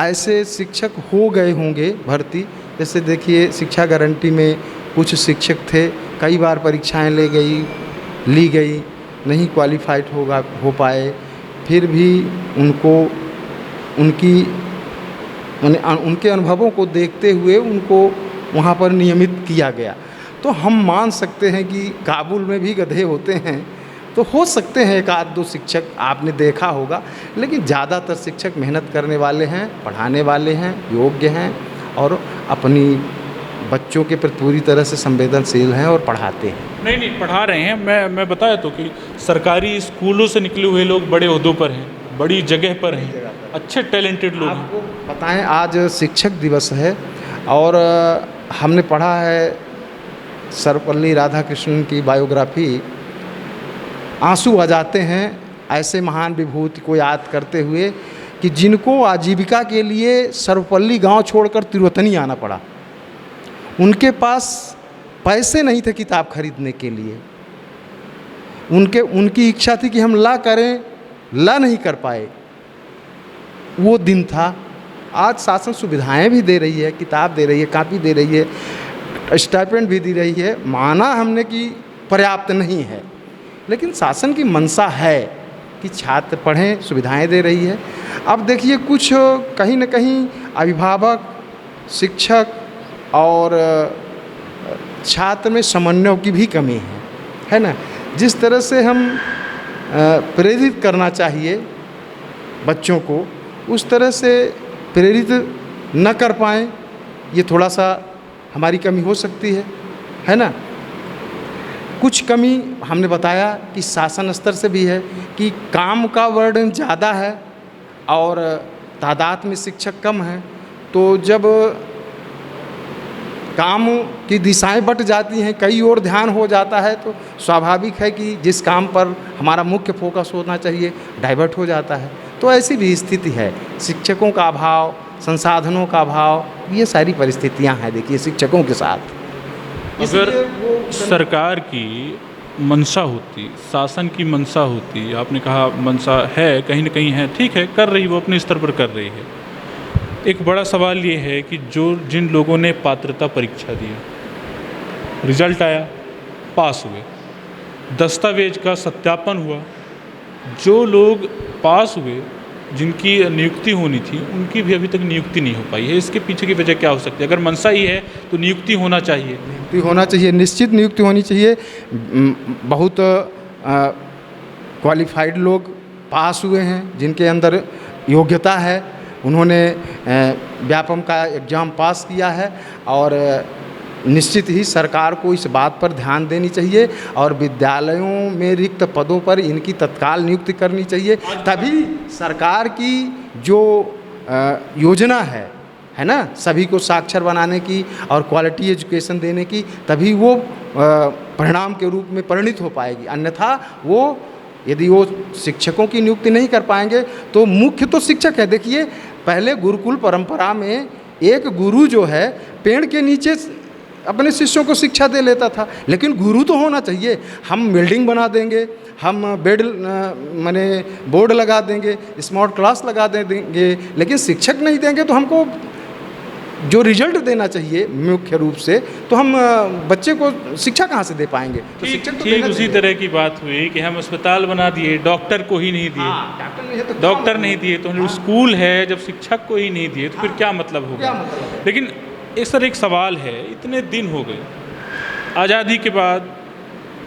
ऐसे शिक्षक हो गए होंगे भर्ती। जैसे देखिए, शिक्षा गारंटी में कुछ शिक्षक थे, कई बार परीक्षाएं ली गई, नहीं क्वालिफाइड हो पाए, फिर भी उनको उनके अनुभवों को देखते हुए उनको वहाँ पर नियमित किया गया। तो हम मान सकते हैं कि काबुल में भी गधे होते हैं, तो हो सकते हैं एक आध दो शिक्षक आपने देखा होगा, लेकिन ज़्यादातर शिक्षक मेहनत करने वाले हैं, पढ़ाने वाले हैं, योग्य हैं और अपनी बच्चों के प्रति पूरी तरह से संवेदनशील हैं और पढ़ाते हैं। नहीं पढ़ा रहे हैं। मैं बताया तो कि सरकारी स्कूलों से निकले हुए लोग बड़े ओहदों पर हैं, बड़ी जगह पर हैं, अच्छे टैलेंटेड लोग हैं। आपको बताएं, आज शिक्षक दिवस है और हमने पढ़ा है सर्वपल्ली राधाकृष्णन की बायोग्राफी। आंसू आ जाते हैं ऐसे महान विभूति को याद करते हुए कि जिनको आजीविका के लिए सर्वपल्ली गांव छोड़कर तिरुवतनी आना पड़ा। उनके पास पैसे नहीं थे किताब खरीदने के लिए। उनकी इच्छा थी कि हम ला करें, ला नहीं कर पाए। वो दिन था। आज शासन सुविधाएं भी दे रही है, किताब दे रही है, कापी दे रही है, स्टाइपेंड भी दे रही है। माना हमने कि पर्याप्त नहीं है, लेकिन शासन की मंशा है कि छात्र पढ़ें, सुविधाएं दे रही है। अब देखिए, कुछ कहीं न कहीं अभिभावक, शिक्षक और छात्र में समन्वय की भी कमी है ना। जिस तरह से हम प्रेरित करना चाहिए बच्चों को, उस तरह से प्रेरित न कर पाएँ, ये थोड़ा सा हमारी कमी हो सकती है ना। कुछ कमी हमने बताया कि शासन स्तर से भी है कि काम का बर्डन ज़्यादा है और तादाद में शिक्षक कम है। तो जब काम की दिशाएं बट जाती हैं, कई और ध्यान हो जाता है, तो स्वाभाविक है कि जिस काम पर हमारा मुख्य फोकस होना चाहिए डाइवर्ट हो जाता है। तो ऐसी भी स्थिति है। शिक्षकों का अभाव, संसाधनों का अभाव, ये सारी परिस्थितियां हैं देखिए शिक्षकों के साथ। अगर सरकार की मंशा होती, शासन की मंशा होती, आपने कहा मंशा है, कहीं ना कहीं है, ठीक है, कर रही, वो अपने स्तर पर कर रही है। एक बड़ा सवाल ये है कि जिन लोगों ने पात्रता परीक्षा दिया, रिजल्ट आया, पास हुए, दस्तावेज का सत्यापन हुआ, जो लोग पास हुए, जिनकी नियुक्ति होनी थी, उनकी भी अभी तक नियुक्ति नहीं हो पाई है। इसके पीछे की वजह क्या हो सकती है? अगर मंशा ही है तो नियुक्ति होना चाहिए। नियुक्ति होना चाहिए, निश्चित नियुक्ति होनी चाहिए। बहुत क्वालिफाइड लोग पास हुए हैं, जिनके अंदर योग्यता है, उन्होंने व्यापम का एग्ज़ाम पास किया है। और निश्चित ही सरकार को इस बात पर ध्यान देनी चाहिए और विद्यालयों में रिक्त पदों पर इनकी तत्काल नियुक्ति करनी चाहिए। तभी सरकार की जो योजना है ना, सभी को साक्षर बनाने की और क्वालिटी एजुकेशन देने की, तभी वो परिणाम के रूप में परिणित हो पाएगी। अन्यथा यदि वो शिक्षकों की नियुक्ति नहीं कर पाएंगे तो मुख्य तो शिक्षक है। देखिए, पहले गुरुकुल परंपरा में एक गुरु जो है पेड़ के नीचे अपने शिष्यों को शिक्षा दे लेता था, लेकिन गुरु तो होना चाहिए। हम बिल्डिंग बना देंगे, हम माने बोर्ड लगा देंगे, स्मार्ट क्लास लगा देंगे, लेकिन शिक्षक नहीं देंगे तो हमको जो रिजल्ट देना चाहिए मुख्य रूप से, तो हम बच्चे को शिक्षा कहाँ से दे पाएंगे? तो शिक्षक तो ठीक उसी तरह की बात हुई कि हम अस्पताल बना दिए, डॉक्टर को ही नहीं दिए, डॉक्टर नहीं दिए तो स्कूल है, जब शिक्षक को ही नहीं दिए तो फिर क्या मतलब होगा? लेकिन एक सवाल है, इतने दिन हो गए आज़ादी के बाद,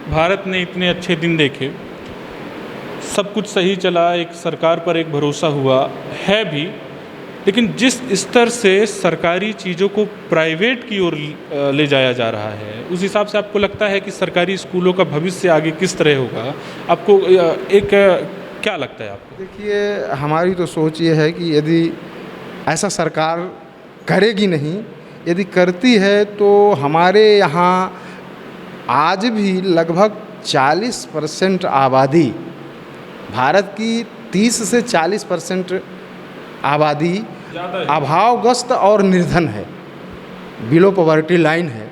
भारत ने इतने अच्छे दिन देखे, सब कुछ सही चला, एक सरकार पर एक भरोसा हुआ है भी, लेकिन जिस स्तर से सरकारी चीज़ों को प्राइवेट की ओर ले जाया जा रहा है, उस हिसाब से आपको लगता है कि सरकारी स्कूलों का भविष्य आगे किस तरह होगा? आपको क्या लगता है आपको? देखिए, हमारी तो सोच ये है कि यदि ऐसा सरकार करेगी नहीं, यदि करती है तो हमारे यहाँ आज भी लगभग 40% आबादी, भारत की 30 से 40% आबादी अभावग्रस्त और निर्धन है, बिलो पॉवर्टी लाइन है।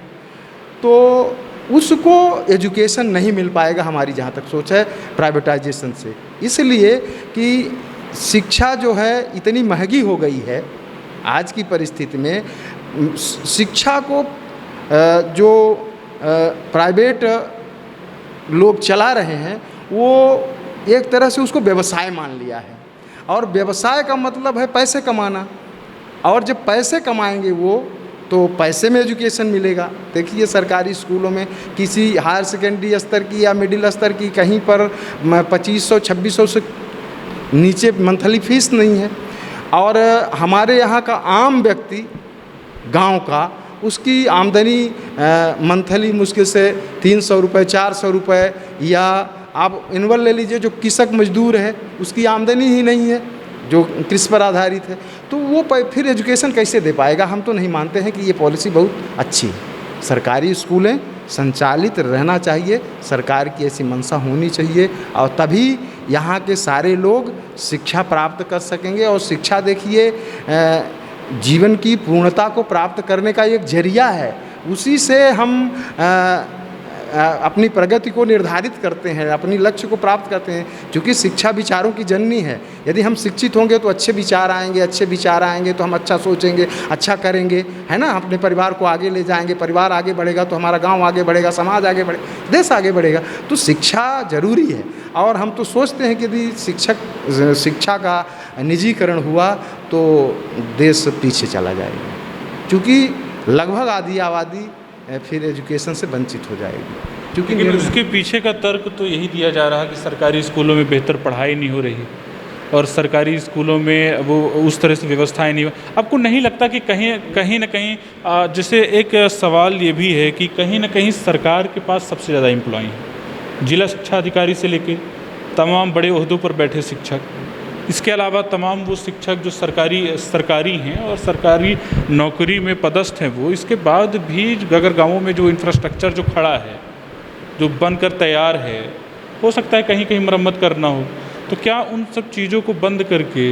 तो उसको एजुकेशन नहीं मिल पाएगा, हमारी जहाँ तक सोच है, प्राइवेटाइजेशन से। इसलिए कि शिक्षा जो है इतनी महंगी हो गई है आज की परिस्थिति में, शिक्षा को जो प्राइवेट लोग चला रहे हैं वो एक तरह से उसको व्यवसाय मान लिया है। और व्यवसाय का मतलब है पैसे कमाना, और जब पैसे कमाएंगे वो, तो पैसे में एजुकेशन मिलेगा। देखिए, सरकारी स्कूलों में किसी हायर सेकेंडरी स्तर की या मिडिल स्तर की कहीं पर 2500-2600 से नीचे मंथली फीस नहीं है। और हमारे यहाँ का आम व्यक्ति गांव का, उसकी आमदनी मंथली मुश्किल से 300 रुपये 400 रुपये, या आप इनवल ले लीजिए जो कृषक मजदूर है उसकी आमदनी ही नहीं है, जो कृषि पर आधारित है, तो वो फिर एजुकेशन कैसे दे पाएगा। हम तो नहीं मानते हैं कि ये पॉलिसी बहुत अच्छी है। सरकारी स्कूलें संचालित रहना चाहिए, सरकार की ऐसी मंशा होनी चाहिए, और तभी यहाँ के सारे लोग शिक्षा प्राप्त कर सकेंगे। और शिक्षा देखिए जीवन की पूर्णता को प्राप्त करने का एक जरिया है, उसी से हम अपनी प्रगति को निर्धारित करते हैं, अपनी लक्ष्य को प्राप्त करते हैं, क्योंकि शिक्षा विचारों की जननी है। यदि हम शिक्षित होंगे तो अच्छे विचार आएंगे, अच्छे विचार आएंगे तो हम अच्छा सोचेंगे, अच्छा करेंगे, है ना, अपने परिवार को आगे ले जाएंगे, परिवार आगे बढ़ेगा तो हमारा गांव आगे बढ़ेगा, समाज आगे बढ़ेगा, देश आगे बढ़ेगा। तो शिक्षा जरूरी है। और हम तो सोचते हैं कि यदि शिक्षा का निजीकरण हुआ तो देश पीछे चला जाएगा, क्योंकि लगभग आधी आबादी फिर एजुकेशन से वंचित हो जाएगी। क्योंकि लेकिन उसके पीछे का तर्क तो यही दिया जा रहा है कि सरकारी स्कूलों में बेहतर पढ़ाई नहीं हो रही और सरकारी स्कूलों में वो उस तरह से व्यवस्थाएं नहीं हो। आपको नहीं लगता कि कहीं ना कहीं जैसे एक सवाल ये भी है कि कहीं ना कहीं सरकार के पास सबसे ज़्यादा एम्प्लॉय हैं, जिला शिक्षा अधिकारी से लेके तमाम बड़े ओहदों पर बैठे शिक्षक, इसके अलावा तमाम वो शिक्षक जो सरकारी हैं और सरकारी नौकरी में पदस्थ हैं, वो इसके बाद भी अगर गाँवों में जो इंफ्रास्ट्रक्चर जो खड़ा है, जो बनकर तैयार है, हो सकता है कहीं कहीं मरम्मत करना हो, तो क्या उन सब चीज़ों को बंद करके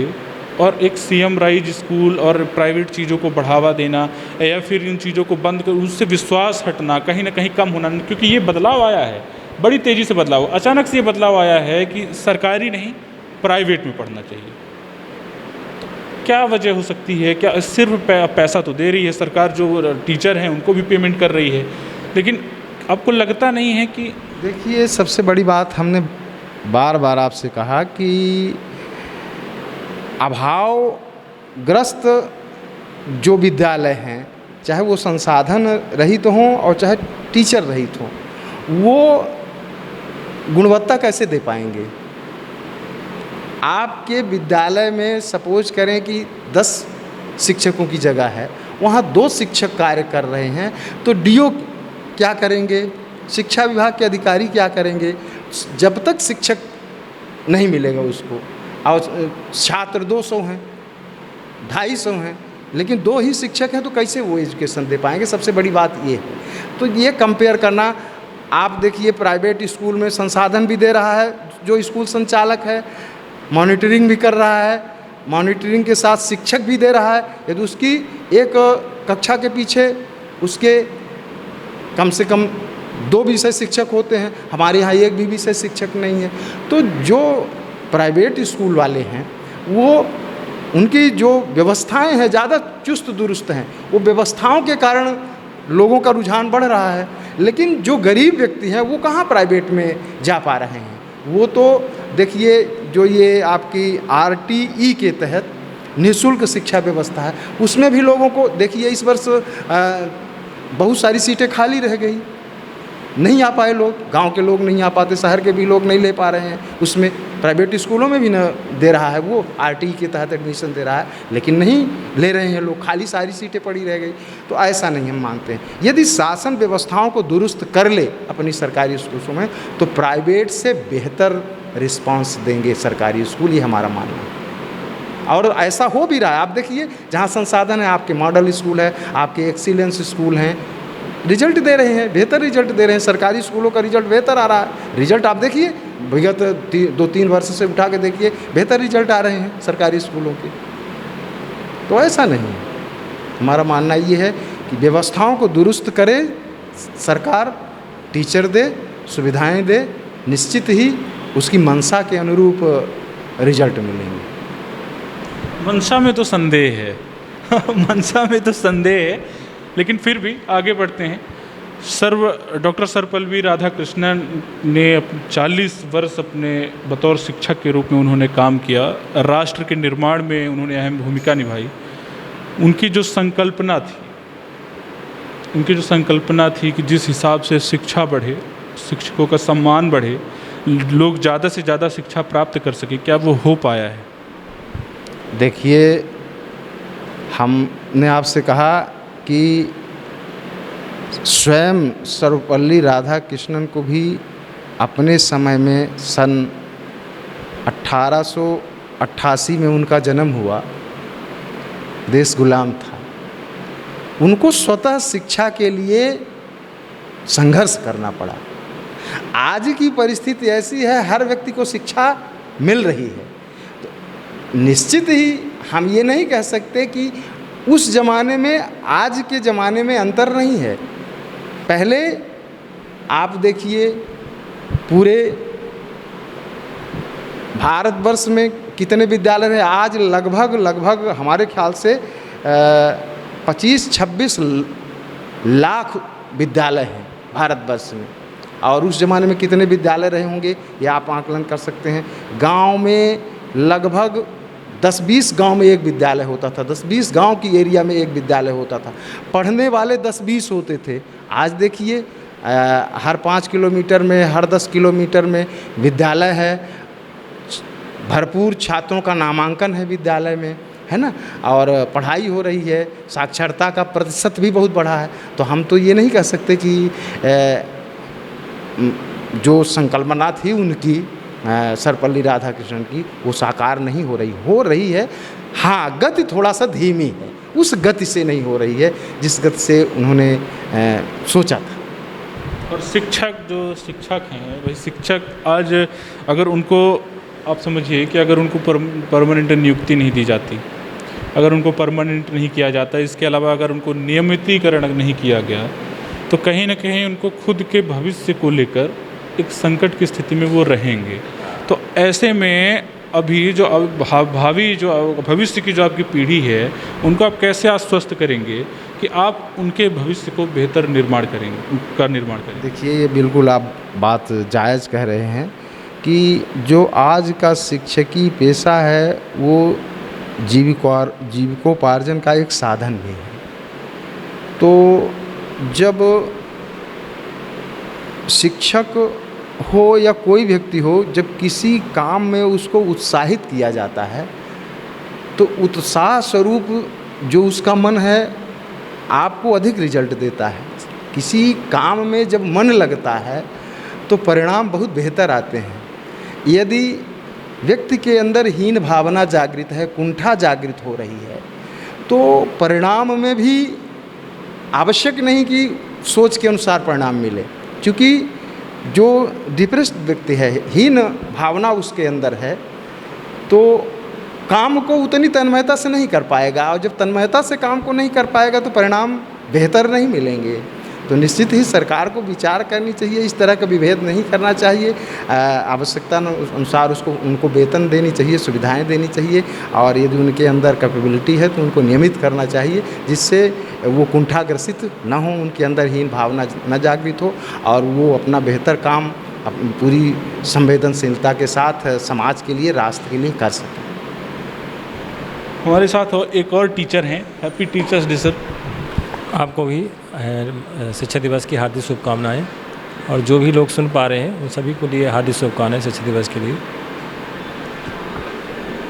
और एक सीएम राइज स्कूल और प्राइवेट चीज़ों को बढ़ावा देना, या फिर इन चीज़ों को बंद कर उससे विश्वास हटना कहीं ना कहीं कम होना, क्योंकि ये बदलाव आया है, बड़ी तेज़ी से बदलाव, अचानक से ये बदलाव आया है कि सरकारी नहीं प्राइवेट में पढ़ना चाहिए। तो क्या वजह हो सकती है? क्या सिर्फ पैसा तो दे रही है सरकार, जो टीचर हैं उनको भी पेमेंट कर रही है, लेकिन आपको लगता नहीं है कि देखिए सबसे बड़ी बात हमने बार बार आपसे कहा कि अभावग्रस्त जो विद्यालय हैं, चाहे वो संसाधन रहित हों और चाहे टीचर रहित हों, वो गुणवत्ता कैसे दे पाएंगे। आपके विद्यालय में सपोज करें कि 10 शिक्षकों की जगह है, वहाँ 2 शिक्षक कार्य कर रहे हैं, तो डीओ क्या करेंगे, शिक्षा विभाग के अधिकारी क्या करेंगे। जब तक शिक्षक नहीं मिलेगा उसको, और छात्र 200 हैं, 250 हैं, लेकिन 2 ही शिक्षक हैं, तो कैसे वो एजुकेशन दे पाएंगे। सबसे बड़ी बात ये है। तो ये कंपेयर करना, आप देखिए प्राइवेट स्कूल में संसाधन भी दे रहा है जो स्कूल संचालक है, मॉनिटरिंग भी कर रहा है, मॉनिटरिंग के साथ शिक्षक भी दे रहा है। यदि उसकी एक कक्षा के पीछे उसके कम से कम 2 विषय शिक्षक होते हैं, हमारे यहाँ एक भी विषय शिक्षक नहीं है। तो जो प्राइवेट स्कूल वाले हैं वो उनकी जो व्यवस्थाएं हैं ज़्यादा चुस्त दुरुस्त हैं, वो व्यवस्थाओं के कारण लोगों का रुझान बढ़ रहा है। लेकिन जो गरीब व्यक्ति हैं वो कहाँ प्राइवेट में जा पा रहे हैं। वो तो देखिए जो ये आपकी RTE के तहत निःशुल्क शिक्षा व्यवस्था है, उसमें भी लोगों को देखिए इस वर्ष बहुत सारी सीटें खाली रह गई, नहीं आ पाए लोग, गांव के लोग नहीं आ पाते, शहर के भी लोग नहीं ले पा रहे हैं। उसमें प्राइवेट स्कूलों में भी न दे रहा है, वो RTE के तहत एडमिशन दे रहा है, लेकिन नहीं ले रहे हैं लोग, खाली सारी सीटें पड़ी रह गई। तो ऐसा नहीं हम मानते हैं। यदि शासन व्यवस्थाओं को दुरुस्त कर ले अपनी सरकारी स्कूलों में, तो प्राइवेट से बेहतर रिस्पांस देंगे सरकारी स्कूल, ये हमारा मानना है। और ऐसा हो भी रहा है। आप देखिए जहाँ संसाधन है, आपके मॉडल स्कूल है, आपके एक्सीलेंस स्कूल हैं, रिजल्ट दे रहे हैं, बेहतर रिजल्ट दे रहे हैं। सरकारी स्कूलों का रिजल्ट बेहतर आ रहा है। रिजल्ट आप देखिए विगत 2-3 वर्ष से उठा के देखिए, बेहतर रिजल्ट आ रहे हैं सरकारी स्कूलों के। तो ऐसा नहीं है। हमारा मानना ये है कि व्यवस्थाओं को दुरुस्त करे सरकार, टीचर दे, सुविधाएं दे, निश्चित ही उसकी मंशा के अनुरूप रिजल्ट मिलेंगे। मंशा में तो संदेह है मंशा में तो संदेह है, लेकिन फिर भी आगे बढ़ते हैं। डॉक्टर सर्वपल्ली राधाकृष्णन ने 40 वर्ष अपने बतौर शिक्षक के रूप में उन्होंने काम किया, राष्ट्र के निर्माण में उन्होंने अहम भूमिका निभाई। उनकी जो संकल्पना थी कि जिस हिसाब से शिक्षा बढ़े, शिक्षकों का सम्मान बढ़े, लोग ज़्यादा से ज़्यादा शिक्षा प्राप्त कर सके, क्या वो हो पाया है? देखिए हमने आपसे कहा कि स्वयं सर्वपल्ली राधाकृष्णन को भी अपने समय में सन 1888 में उनका जन्म हुआ, देश गुलाम था। उनको स्वतः शिक्षा के लिए संघर्ष करना पड़ा। आज की परिस्थिति ऐसी है, हर व्यक्ति को शिक्षा मिल रही है, तो निश्चित ही हम ये नहीं कह सकते कि उस ज़माने में आज के ज़माने में अंतर नहीं है। पहले आप देखिए पूरे भारतवर्ष में कितने विद्यालय हैं, आज लगभग हमारे ख्याल से 25-26 लाख विद्यालय हैं भारतवर्ष में। और उस ज़माने में कितने विद्यालय रहे होंगे ये आप आकलन कर सकते हैं। गांव में लगभग 10-20 गांव में एक विद्यालय होता था, 10-20 गांव की एरिया में एक विद्यालय होता था। पढ़ने वाले 10-20 होते थे। आज देखिए हर 5 किलोमीटर में, हर 10 किलोमीटर में विद्यालय है, भरपूर छात्रों का नामांकन है विद्यालय में, है ना, और पढ़ाई हो रही है, साक्षरता का प्रतिशत भी बहुत बढ़ा है। तो हम तो ये नहीं कह सकते कि जो संकल्पना थी उनकी सर्वपल्ली राधाकृष्णन की वो साकार नहीं हो रही है। हाँ, गति थोड़ा सा धीमी है, उस गति से नहीं हो रही है जिस गति से उन्होंने सोचा था। और जो शिक्षक हैं वही शिक्षक आज अगर उनको आप समझिए कि अगर उनको परमानेंट नियुक्ति नहीं दी जाती, अगर उनको परमानेंट नहीं किया जाता, इसके अलावा अगर उनको नियमितीकरण नहीं किया गया, तो कहीं ना कहीं उनको खुद के भविष्य को लेकर एक संकट की स्थिति में वो रहेंगे। तो ऐसे में अभी जो भविष्य की जो आपकी पीढ़ी है उनको आप कैसे आश्वस्त करेंगे कि आप उनके भविष्य को बेहतर निर्माण करेंगे? देखिए, ये बिल्कुल आप बात जायज़ कह रहे हैं कि जो आज का शिक्षकी पेशा है वो जीविकोपार्जन का एक साधन भी है। तो जब शिक्षक हो या कोई व्यक्ति हो, जब किसी काम में उसको उत्साहित किया जाता है तो उत्साह स्वरूप जो उसका मन है आपको अधिक रिजल्ट देता है। किसी काम में जब मन लगता है तो परिणाम बहुत बेहतर आते हैं। यदि व्यक्ति के अंदर हीन भावना जागृत है, कुंठा जागृत हो रही है, तो परिणाम में भी आवश्यक नहीं कि सोच के अनुसार परिणाम मिले, क्योंकि जो डिप्रेस्ड व्यक्ति है, हीन भावना उसके अंदर है, तो काम को उतनी तन्मयता से नहीं कर पाएगा, और जब तन्मयता से काम को नहीं कर पाएगा तो परिणाम बेहतर नहीं मिलेंगे। तो निश्चित ही सरकार को विचार करनी चाहिए, इस तरह का विभेद नहीं करना चाहिए। आवश्यकता अनुसार उनको वेतन देनी चाहिए, सुविधाएं देनी चाहिए, और यदि उनके अंदर कैपेबिलिटी है तो उनको नियमित करना चाहिए, जिससे वो कुंठाग्रसित न हो, उनके अंदर हीन भावना न जागृत हो, और वो अपना बेहतर काम पूरी संवेदनशीलता के साथ समाज के लिए, राष्ट्र के लिए कर सकें। हमारे साथ एक और टीचर हैं। Happy teachers day sir. आपको भी शिक्षक दिवस की हार्दिक शुभकामनाएं, और जो भी लोग सुन पा रहे हैं उन सभी को लिए हार्दिक शुभकामनाएं शिक्षक दिवस के लिए।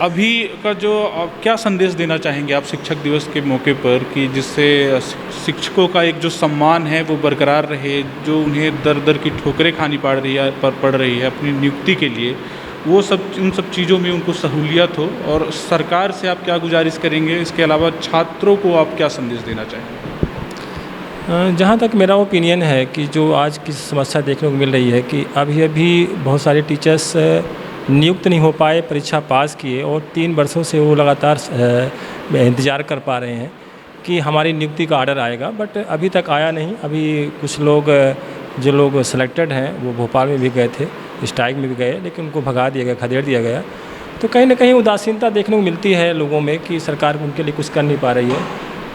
अभी का जो आप क्या संदेश देना चाहेंगे आप शिक्षक दिवस के मौके पर, कि जिससे शिक्षकों का एक जो सम्मान है वो बरकरार रहे, जो उन्हें दर दर की ठोकरें खानी पड़ रही है अपनी नियुक्ति के लिए, वो उन सब चीज़ों में उनको सहूलियत हो, और सरकार से आप क्या गुजारिश करेंगे? इसके अलावा छात्रों को आप क्या संदेश देना चाहेंगे? जहाँ तक मेरा ओपिनियन है कि जो आज की समस्या देखने को मिल रही है कि अभी बहुत सारे टीचर्स नियुक्त नहीं हो पाए, परीक्षा पास किए, और 3 वर्षों से वो लगातार इंतज़ार कर पा रहे हैं कि हमारी नियुक्ति का ऑर्डर आएगा, बट अभी तक आया नहीं। अभी कुछ लोग जो लोग सेलेक्टेड हैं वो भोपाल में भी गए थे, स्ट्राइक में भी गए, लेकिन उनको भगा दिया गया, खदेड़ दिया गया। तो कहीं ना कहीं उदासीनता देखने को मिलती है लोगों में कि सरकार उनके लिए कुछ कर नहीं पा रही है।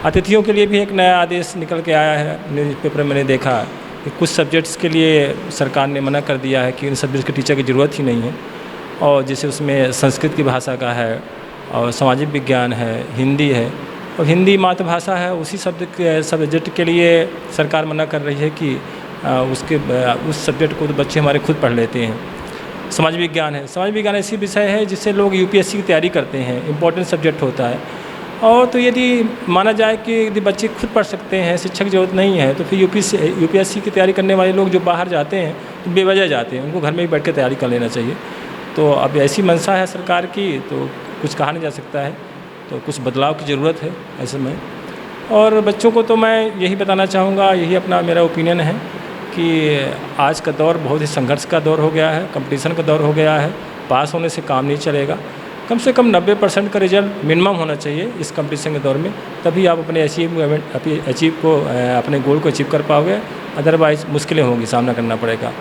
अतिथियों के लिए भी एक नया आदेश निकल के आया है, न्यूज़पेपर में मैंने देखा कि कुछ सब्जेक्ट्स के लिए सरकार ने मना कर दिया है कि इन सब्जेक्ट्स के टीचर की ज़रूरत ही नहीं है, और जैसे उसमें संस्कृत की भाषा का है, और सामाजिक विज्ञान है, हिंदी है, और हिंदी मातृभाषा है, उसी सब्जेक्ट के लिए सरकार मना कर रही है कि उस सब्जेक्ट को तो बच्चे हमारे खुद पढ़ लेते हैं। समाज विज्ञान है, समाज विज्ञान ऐसी विषय है जिससे लोग यूपीएससी की तैयारी करते हैं, इम्पोर्टेंट सब्जेक्ट होता है, और तो यदि माना जाए कि यदि बच्चे खुद पढ़ सकते हैं, शिक्षक की ज़रूरत नहीं है, तो फिर यूपीएससी की तैयारी करने वाले लोग जो बाहर जाते हैं तो बेवजह जाते हैं, उनको घर में ही बैठ कर तैयारी कर लेना चाहिए। तो अब ऐसी मंशा है सरकार की, तो कुछ कहा नहीं जा सकता है, तो कुछ बदलाव की ज़रूरत है ऐसे में। और बच्चों को तो मैं यही बताना चाहूँगा, यही अपना मेरा ओपिनियन है कि आज का दौर बहुत ही संघर्ष का दौर हो गया है, कंपटीशन का दौर हो गया है। पास होने से काम नहीं चलेगा, कम से कम 90% का रिजल्ट मिनिमम होना चाहिए इस कंपटीशन के दौर में, तभी आप अपने अपने गोल को अचीव कर पाओगे। अदरवाइज़ मुश्किलें होंगी, सामना करना पड़ेगा,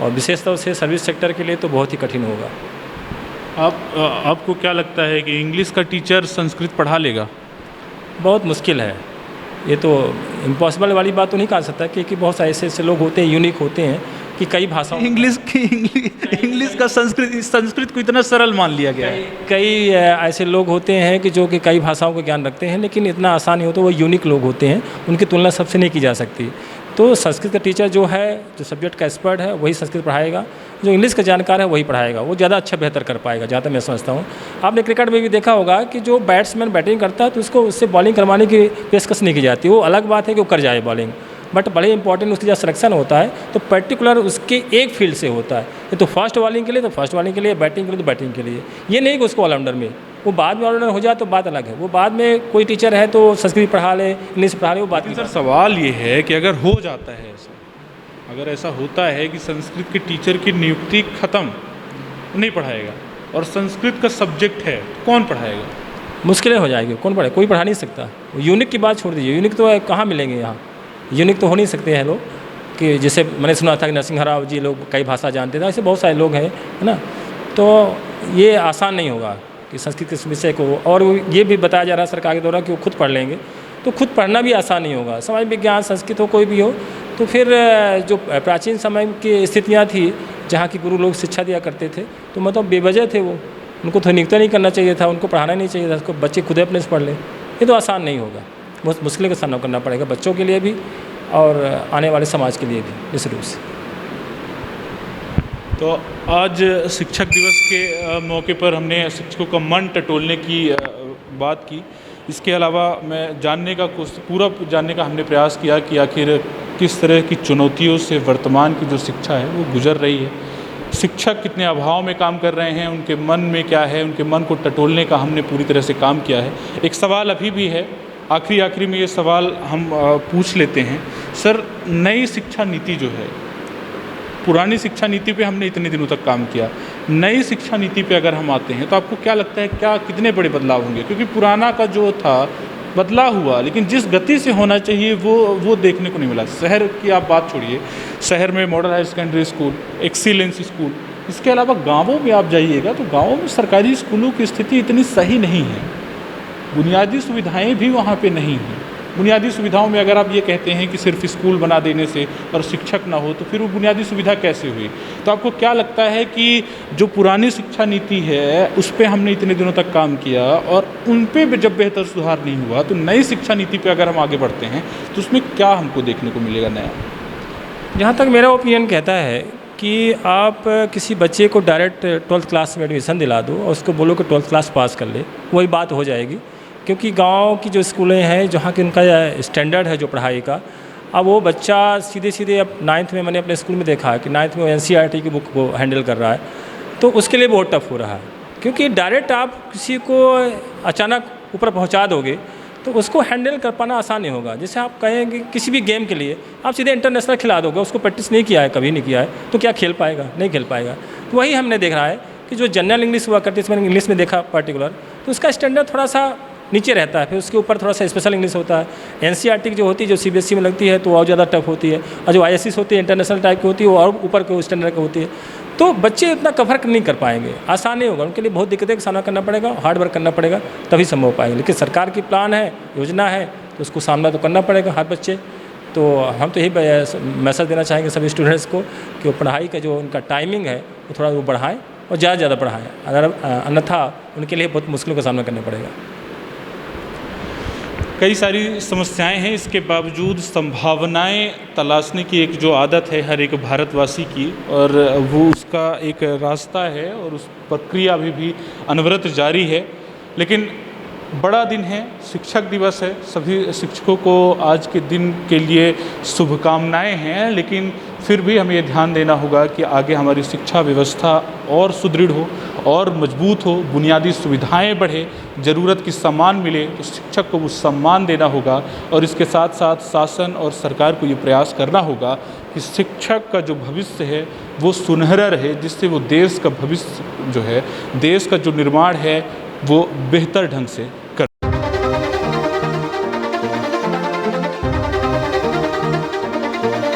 और विशेष तौर से सर्विस सेक्टर के लिए तो बहुत ही कठिन होगा। आपको क्या लगता है कि इंग्लिश का टीचर संस्कृत पढ़ा लेगा? बहुत मुश्किल है, ये तो इम्पॉसिबल वाली बात तो नहीं कहा सकता, क्योंकि बहुत सारे ऐसे लोग होते हैं, यूनिक होते हैं कि कई भाषाओं इंग्लिश का संस्कृत को इतना सरल मान लिया गया है। कई ऐसे लोग होते हैं कि जो कि कई भाषाओं का ज्ञान रखते हैं, लेकिन इतना आसान नहीं होता, वो यूनिक लोग होते हैं, उनकी तुलना सबसे नहीं की जा सकती। तो संस्कृत का टीचर जो है, जो सब्जेक्ट का एक्सपर्ट है, वही संस्कृत पढ़ाएगा, जो इंग्लिश का जानकार है वही पढ़ाएगा, वो ज़्यादा अच्छा बेहतर कर पाएगा, जहाँ तक मैं समझता हूँ। आपने क्रिकेट में भी देखा होगा कि जो बैट्समैन बैटिंग करता है तो उसको उससे बॉलिंग करवाने की पेशकश नहीं की जाती, वो अलग बात है कि वो कर जाए बॉलिंग, बट बड़े इंपॉर्टेंट उसकी जब सिलेक्शन होता है तो पर्टिकुलर उसके एक फील्ड से होता है, ये तो फर्स्ट बॉलिंग के लिए तो फर्स्ट बॉलिंग के लिए, बैटिंग के लिए तो बैटिंग के लिए, ये नहीं कि उसको ऑलराउंडर में, वो बाद में ऑलराउंडर हो जाए तो बात अलग है, वो बाद में कोई टीचर है तो संस्कृत पढ़ा ले, इंग्लिश पढ़ा ले, वो बात। सर सवाल ये है कि अगर हो जाता है ऐसा, अगर ऐसा होता है कि संस्कृत के टीचर की नियुक्ति ख़त्म, नहीं पढ़ाएगा, और संस्कृत का सब्जेक्ट है, कौन पढ़ाएगा? मुश्किलें हो जाएगी, कौन पढ़े, कोई पढ़ा नहीं सकता। यूनिक की बात छोड़ दीजिए, यूनिक तो कहाँ मिलेंगे यहाँ, यूनिक तो हो नहीं सकते हैं लोग, कि जैसे मैंने सुना था कि नरसिंह राव जी लोग कई भाषा जानते थे, ऐसे बहुत सारे लोग हैं, है ना। तो ये आसान नहीं होगा कि संस्कृत के विषय को, और ये भी बताया जा रहा है सरकार के द्वारा कि वो खुद पढ़ लेंगे, तो खुद पढ़ना भी आसान नहीं होगा। समाज विज्ञान, संस्कृत हो, कोई भी हो, तो फिर जो प्राचीन समय की स्थितियाँ थी जहाँ की गुरु लोग शिक्षा दिया करते थे, तो मतलब बेवजह थे वो, उनको तो नियुक्त नहीं करना चाहिए था, उनको पढ़ाना नहीं चाहिए था, उसको बच्चे खुद अपने से पढ़ लें, ये तो आसान नहीं होगा, बहुत मुश्किल का सामना करना पड़ेगा बच्चों के लिए भी और आने वाले समाज के लिए भी इस रूप से। तो आज शिक्षक दिवस के मौके पर हमने शिक्षकों का मन टटोलने की बात की। इसके अलावा मैं पूरा जानने का हमने प्रयास किया कि आखिर किस तरह की चुनौतियों से वर्तमान की जो शिक्षा है वो गुजर रही है, शिक्षक कितने अभाव में काम कर रहे हैं, उनके मन में क्या है, उनके मन को टटोलने का हमने पूरी तरह से काम किया है। एक सवाल अभी भी है, आखिरी में ये सवाल हम पूछ लेते हैं। सर, नई शिक्षा नीति जो है, पुरानी शिक्षा नीति पे हमने इतने दिनों तक काम किया, नई शिक्षा नीति पे अगर हम आते हैं तो आपको क्या लगता है, क्या कितने बड़े बदलाव होंगे? क्योंकि पुराना का जो था बदलाव हुआ, लेकिन जिस गति से होना चाहिए वो देखने को नहीं मिला। शहर की आप बात छोड़िए, शहर में model higher secondary school, excellence school, इसके अलावा गाँवों में आप जाइएगा तो गाँवों में सरकारी स्कूलों की स्थिति इतनी सही नहीं है, बुनियादी सुविधाएं भी वहाँ पे नहीं हैं। बुनियादी सुविधाओं में अगर आप ये कहते हैं कि सिर्फ स्कूल बना देने से और शिक्षक ना हो, तो फिर वो बुनियादी सुविधा कैसे हुई? तो आपको क्या लगता है कि जो पुरानी शिक्षा नीति है उस पर हमने इतने दिनों तक काम किया और उन पे जब बेहतर सुधार नहीं हुआ, तो नई शिक्षा नीति पे अगर हम आगे बढ़ते हैं तो उसमें क्या हमको देखने को मिलेगा नया? जहाँ तक मेरा ओपिनियन कहता है कि आप किसी बच्चे को डायरेक्ट 12th क्लास में एडमिशन दिला दो और उसको बोलो कि 12th क्लास पास कर ले, वही बात हो जाएगी। क्योंकि गांव की जो स्कूलें हैं जहाँ की उनका स्टैंडर्ड है जो पढ़ाई का, अब वो बच्चा सीधे अब 9th में मैंने अपने स्कूल में देखा है कि 9th में NCERT की बुक को हैंडल कर रहा है, तो उसके लिए बहुत टफ हो रहा है। क्योंकि डायरेक्ट आप किसी को अचानक ऊपर पहुँचा दोगे तो उसको हैंडल कर पाना आसान नहीं होगा। जैसे आप कहेंगे किसी भी गेम के लिए आप सीधे इंटरनेशनल खिला दोगे, उसको प्रैक्टिस नहीं किया है, कभी नहीं किया है, तो क्या खेल पाएगा? नहीं खेल पाएगा। तो वही हमने देख रहा है कि जो जनरल इंग्लिश हुआ करती है, मैंने इंग्लिश में देखा पर्टिकुलर, तो उसका स्टैंडर्ड थोड़ा सा नीचे रहता है, फिर उसके ऊपर थोड़ा सा स्पेशल इंग्लिश होता है। NCERT की जो होती है, जो CBSE में लगती है, तो और ज़्यादा टफ होती है, और जो ISS होती है इंटरनेशनल टाइप की होती है, वो और ऊपर के स्टैंडर्ड की होती है। तो बच्चे इतना कवर नहीं कर पाएंगे, आसान नहीं होगा, उनके लिए बहुत दिक्कतें का सामना करना पड़ेगा, हार्ड वर्क करना पड़ेगा, तभी संभव हो पाएगा। लेकिन सरकार की प्लान है, योजना है, तो उसको सामना तो करना पड़ेगा हर बच्चे। तो हम तो यही मैसेज देना चाहेंगे सभी स्टूडेंट्स को कि वो पढ़ाई का जो उनका टाइमिंग है वो थोड़ा वो बढ़ाएं और ज़्यादा पढ़ाएं, अगर अन्यथा उनके लिए बहुत मुश्किलों का सामना करना पड़ेगा। कई सारी समस्याएं हैं, इसके बावजूद संभावनाएं तलाशने की एक जो आदत है हर एक भारतवासी की, और वो उसका एक रास्ता है और उस प्रक्रिया भी अनवरत जारी है। लेकिन बड़ा दिन है, शिक्षक दिवस है। सभी शिक्षकों को आज के दिन के लिए शुभकामनाएं हैं, लेकिन फिर भी हमें ये ध्यान देना होगा कि आगे हमारी शिक्षा व्यवस्था और सुदृढ़ हो और मजबूत हो, बुनियादी सुविधाएं बढ़े, ज़रूरत की सम्मान मिले तो शिक्षक को वो सम्मान देना होगा। और इसके साथ साथ शासन और सरकार को ये प्रयास करना होगा कि शिक्षक का जो भविष्य है वो सुनहरा रहे, जिससे वो देश का भविष्य जो है, देश का जो निर्माण है वो बेहतर ढंग से